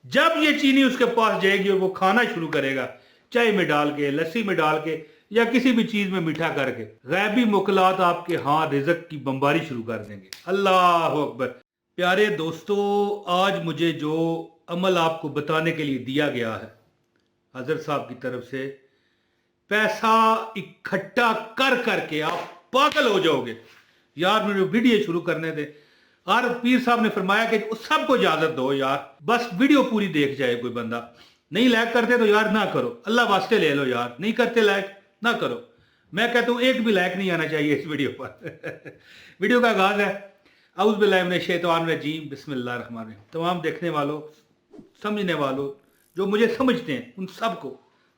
जब ये चीनी उसके पास जाएगी और वो खाना शुरू करेगा, चाय में डाल के, लस्सी में डाल के, या किसी भी चीज में मीठा करके, गैबी मुकलात आपके हाँ रिज़्क की बमबारी शुरू कर देंगे। अल्लाह अकबर। प्यारे दोस्तों, आज मुझे जो अमल आपको बताने के लिए दिया गया है हजरत साहब की तरफ से, पैसा इकट्ठा कर करके आप पागल हो जाओगे। यार मुझे वीडियो शुरू करने दे। और पीर साहब ने फरमाया कि सबको इजाजत दो यार, बस वीडियो पूरी देख जाए। कोई बंदा नहीं लाइक करते तो यार ना करो, अल्लाह वास्ते ले लो यार, नहीं करते लाइक ना करो। मैं कहता हूँ एक भी लाइक नहीं आना चाहिए इस वीडियो पर। वीडियो का आगाज है औज़ु बिल्लाहि मिनश शैतानिर रजीम, बिस्मिल्लाहिर रहमानिर रहीम। तमाम देखने वालों, समझने वालों, जो मुझे समझते हैं, उन सबको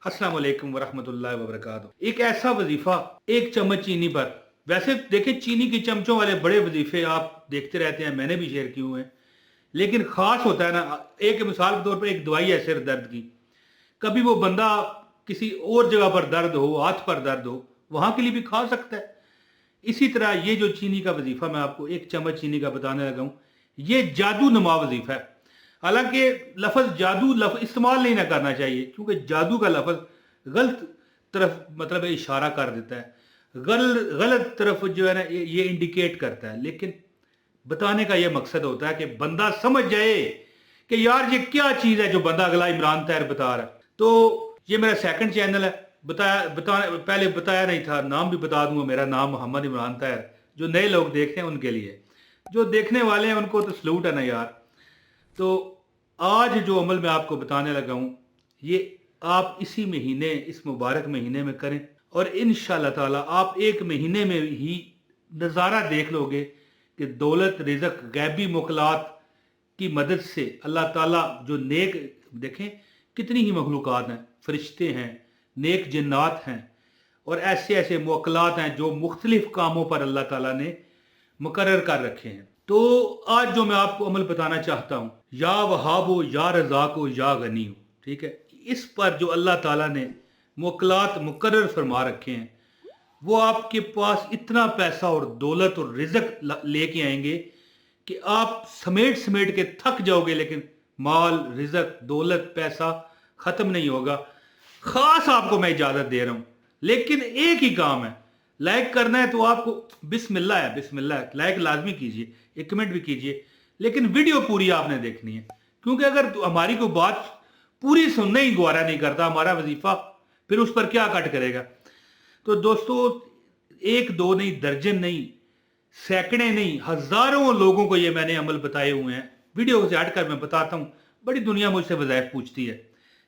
अस्सलाम वालेकुम वरहमतुल्लाहि वबरकातुहू। एक ऐसा वजीफा, एक चम्मच चीनी पर। वैसे देखें, चीनी के चमचों वाले बड़े वजीफे आप देखते रहते हैं, मैंने भी शेयर किए हुए हैं, लेकिन खास होता है ना, एक मिसाल के तौर पर एक दवाई है सिर दर्द की। कभी वो बंदा किसी और जगह पर दर्द हो, हाथ पर दर्द हो, वहां के लिए भी खा सकता है। इसी तरह ये जो चीनी का वजीफा मैं आपको एक चम्मच चीनी का बताने लगा हूं, ये जादू नुमा वजीफा है। हालांकि लफ्ज जादू इस्तेमाल नहीं ना करना चाहिए, क्योंकि जादू का लफ्ज गलत तरफ मतलब इशारा कर देता है, गलत तरफ जो है ना ये इंडिकेट करता है। लेकिन बताने का ये मकसद होता है कि बंदा समझ जाए कि यार ये क्या चीज है जो बंदा अगला इमरान तैर बता रहा है। तो ये मेरा सेकंड चैनल है, पहले बताया नहीं था, नाम भी बता दूंगा, मेरा नाम मोहम्मद इमरान तैर। जो नए लोग देखते हैं उनके लिए, जो देखने वाले हैं उनको तो सलूट है ना यार। तो आज जो अमल मैं आपको बताने लगा हूं, ये आप इसी महीने, इस मुबारक महीने में करें, और इंशाअल्लाह ताला आप एक महीने में ही नज़ारा देख लोगे कि दौलत, रिज़्क, गैबी मुकलात की मदद से अल्लाह ताला जो नेक, देखें कितनी ही मखलूक़ात हैं, फरिश्ते हैं, नेक जिन्नात हैं, और ऐसे ऐसे मुवक्किलात हैं जो मुख्तलिफ कामों पर अल्लाह ताला ने मुकर्रर कर रखे हैं। तो आज जो मैं आपको अमल बताना चाहता हूँ, या वहाबो या रज़ाको या गनी हो, ठीक है, इस पर जो अल्लाह ताला ने मुवक्किलात मुकर्रर फरमा रखे हैं, वो आपके पास इतना पैसा और दौलत और रिज़्क लेके आएंगे कि आप समेट समेट के थक जाओगे, लेकिन माल, रिज़्क, दौलत, पैसा ख़त्म नहीं होगा। खास आपको मैं इजाज़त दे रहा हूँ, लेकिन एक ही काम है, लाइक करना है तो आपको बिस्मिल्लाह है, बिस्मिल्लाह, लाइक लाजमी कीजिए, एक कमेंट भी कीजिए, लेकिन वीडियो पूरी आपने देखनी है। क्योंकि अगर हमारी कोई बात पूरी सुनने ही गवारा नहीं करता हमारा वजीफा, फिर उस पर क्या कट करेगा। तो दोस्तों, एक दो नहीं, दर्जन नहीं, सैकड़े नहीं, हजारों लोगों को ये मैंने अमल बताए हुए हैं। वीडियो से हटकर मैं बताता हूँ, बड़ी दुनिया मुझसे वज़ाइफ पूछती है।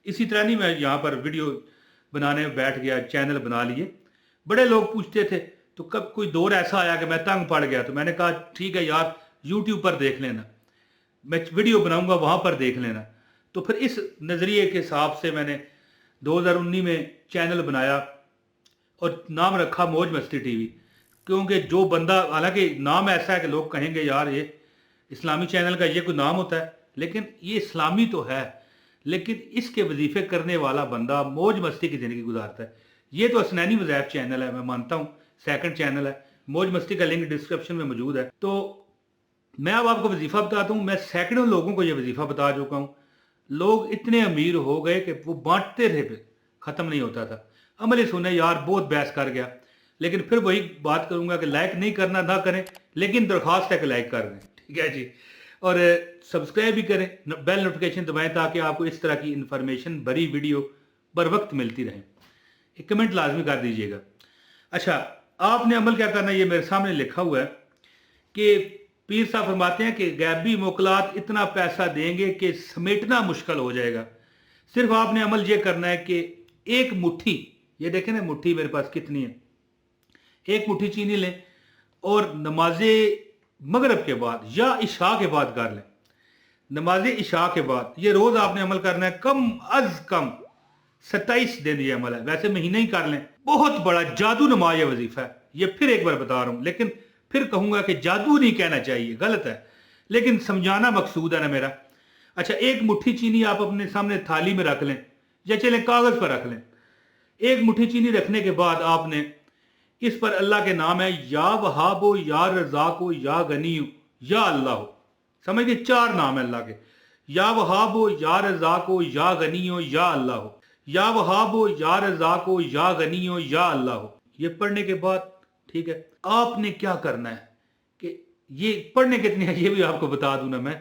इसी तरह नहीं मैं यहाँ पर वीडियो बनाने बैठ गया, चैनल बना लिए, बड़े लोग पूछते थे। तो कब कोई दौर ऐसा आया कि मैं तंग पड़ गया, तो मैंने कहा ठीक है यार, यूट्यूब पर देख लेना, मैं वीडियो बनाऊंगा वहाँ पर देख लेना। तो फिर इस नज़रिए के हिसाब से मैंने 2019 में चैनल बनाया और नाम रखा मौज मस्ती टीवी। क्योंकि जो बंदा, हालांकि नाम ऐसा है कि लोग कहेंगे यार ये इस्लामी चैनल का ये कोई नाम होता है, लेकिन ये इस्लामी तो है, लेकिन इसके वजीफे करने वाला बंदा मौज मस्ती की ज़िंदगी गुजारता है। ये तो असनैनी वज़ाइफ चैनल है, मैं मानता हूँ, सेकंड चैनल है, मौज मस्ती का लिंक डिस्क्रिप्शन में मौजूद है। तो मैं अब आपको वजीफा बताता हूँ। मैं सैकड़ों लोगों को ये वजीफा बता चुका हूँ। लोग इतने अमीर हो गए कि वो बांटते थे, फिर ख़त्म नहीं होता था। अमल सुने यार, बहुत बहस कर गया, लेकिन फिर वही बात करूंगा कि लाइक नहीं करना ना करें, लेकिन दरख्वास्त है कि लाइक कर दें, ठीक है जी, और सब्सक्राइब भी करें, बेल नोटिफिकेशन दबाएं, ताकि आपको इस तरह की इंफॉर्मेशन भरी वीडियो बर वक्त मिलती रहे। एक कमेंट लाजमी कर दीजिएगा। अच्छा, आपने अमल क्या करना है, ये मेरे सामने लिखा हुआ है कि पीर साहब फरमाते हैं कि गैबी मुकलात इतना पैसा देंगे कि समेटना मुश्किल हो जाएगा। सिर्फ आपने अमल ये करना है कि एक मुट्ठी, ये देखें ना मुट्ठी मेरे पास कितनी है, एक मुट्ठी चीनी लें और नमाजे मगरब के बाद या इशा के बाद कर लें। नमाज इशा के बाद ये रोज आपने अमल करना है, कम अज कम 27 दिन ये अमल है। वैसे महीने ही कर लें। बहुत बड़ा जादू नुमा ये वजीफा है। ये फिर एक बार बता रहा हूं, लेकिन फिर कहूंगा कि जादू नहीं कहना चाहिए, गलत है, लेकिन समझाना मकसूद है ना मेरा। अच्छा, एक मुट्ठी चीनी आप अपने सामने थाली में रख लें, या चले कागज पर रख लें। एक मुट्ठी चीनी रखने के बाद आपने इस पर अल्लाह के नाम है, या वहाबो या रज़ाको या गनी या अल्लाह, समझ गए, 4 नाम है अल्लाह के। یا وہابو یا رزاقو یا غنیو یا اللہ ہو، یا وہابو یا رزاقو یا غنیو یا اللہ ہو۔ یہ پڑھنے کے بعد ٹھیک ہے آپ نے کیا کرنا ہے کہ یہ پڑھنے کتنی ہے یہ بھی آپ کو بتا دوں نا میں،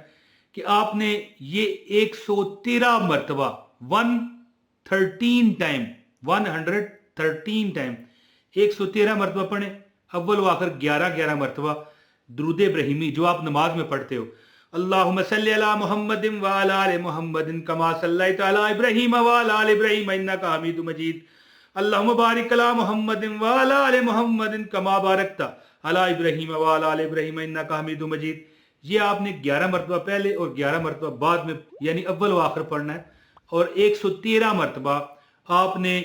کہ آپ نے یہ 113 مرتبہ 113 ٹائم 113 ٹائم 113 مرتبہ پڑھیں، اول و آخر 11 مرتبہ درود ابراہیمی جو آپ نماز میں پڑھتے ہو۔ اللہم صلی علی محمد وعلی آل محمد کما صلیت علی ابراہیم وعلی آل ابراہیم انکا حمید مجید، اللہم بارک علی محمد وعلی آل محمد کما بارکت علی ابراہیم وعلی آل ابراہیم انکا حمید مجید۔ یہ آپ نے 11 مرتبہ پہلے اور 11 مرتبہ بعد میں یعنی اول و آخر پڑھنا ہے، اور 113 مرتبہ آپ نے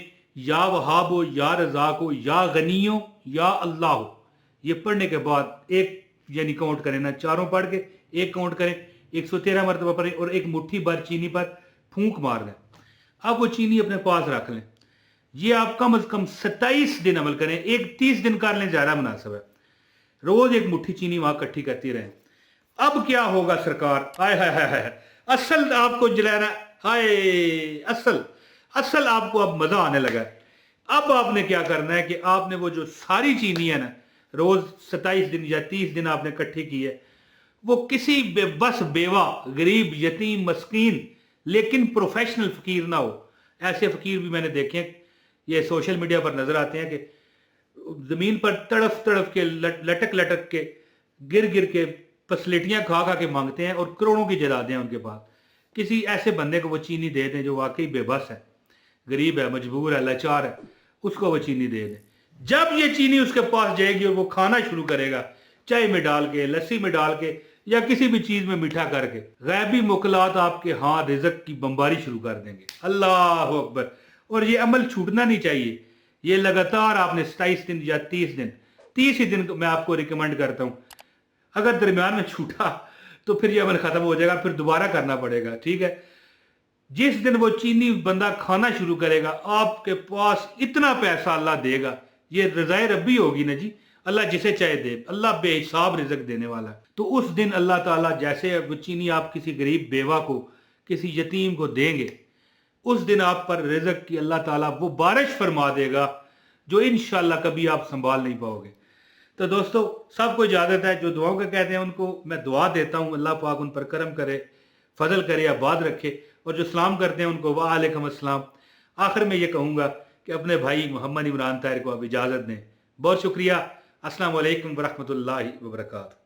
یا وہابو یا رزاقو یا غنیو یا اللہ ہو، یہ پڑھنے کے بعد ایک یعنی کاؤنٹ کریں نا، چاروں پڑھ کے ایک کاؤنٹ کریں، 113 مرتبہ پڑھیں اور ایک مٹھی بھر چینی پر پھونک مار دیں۔ اب وہ چینی اپنے پاس رکھ لیں، یہ آپ کم از کم 27 دن عمل کریں، ایک 30 دن کر لیں زیادہ مناسب ہے، روز ایک مٹھی چینی وہاں کٹھی کرتی رہیں۔ اب کیا ہوگا سرکار، ہائے ہائے ہائے ہائے، اصل آپ کو جلانا، ہائے اصل آپ کو اب مزہ آنے لگا ہے۔ اب آپ نے کیا کرنا ہے کہ آپ نے وہ جو ساری چینی ہے نا روز 27 دن یا 30 دن آپ نے کٹھی کی ہے، وہ کسی بے بس بیوہ غریب یتیم مسکین لیکن پروفیشنل فقیر نہ ہو، ایسے فقیر بھی میں نے دیکھے ہیں، یہ سوشل میڈیا پر نظر آتے ہیں کہ زمین پر تڑف کے لٹک کے گر کے پسلیٹیاں کھا کے مانگتے ہیں، اور کروڑوں کی جائیدادیں ہیں ان کے پاس۔ کسی ایسے بندے کو وہ چینی دے دیں جو واقعی بے بس ہے، غریب ہے، مجبور ہے، لاچار ہے، اس کو وہ چینی دے دیں۔ جب یہ چینی اس کے پاس جائے گی اور وہ کھانا شروع کرے گا، چائے میں ڈال کے، لسی میں ڈال کے یا کسی بھی چیز میں میٹھا کر کے، غیبی موکلات آپ کے ہاں رزق کی بمباری شروع کر دیں گے۔ اللہ اکبر۔ اور یہ عمل چھوٹنا نہیں چاہیے، یہ لگاتار آپ نے 27 دن یا 30 ہی دن میں آپ کو ریکمنڈ کرتا ہوں۔ اگر درمیان میں چھوٹا تو پھر یہ عمل ختم ہو جائے گا، پھر دوبارہ کرنا پڑے گا، ٹھیک ہے۔ جس دن وہ چینی بندہ کھانا شروع کرے گا، آپ کے پاس اتنا پیسہ اللہ دے گا، یہ رضائے ربی ہوگی نا جی، اللہ جسے چاہے دے، اللہ بے حساب رزق دینے والا ہے۔ تو اس دن اللہ تعالیٰ جیسے وہ چینی آپ کسی غریب بیوہ کو، کسی یتیم کو دیں گے، اس دن آپ پر رزق کی اللہ تعالیٰ وہ بارش فرما دے گا جو انشاءاللہ کبھی آپ سنبھال نہیں پاؤ گے۔ تو دوستو سب کو اجازت ہے، جو دعاؤں کے کہتے ہیں ان کو میں دعا دیتا ہوں، اللہ پاک ان پر کرم کرے، فضل کرے، آباد رکھے، اور جو سلام کرتے ہیں ان کو وعلیکم السلام۔ آخر میں یہ کہوں گا کہ اپنے بھائی محمد عمران طاہر کو اب اجازت دیں۔ بہت شکریہ، السلام علیکم ورحمۃ اللہ وبرکاتہ۔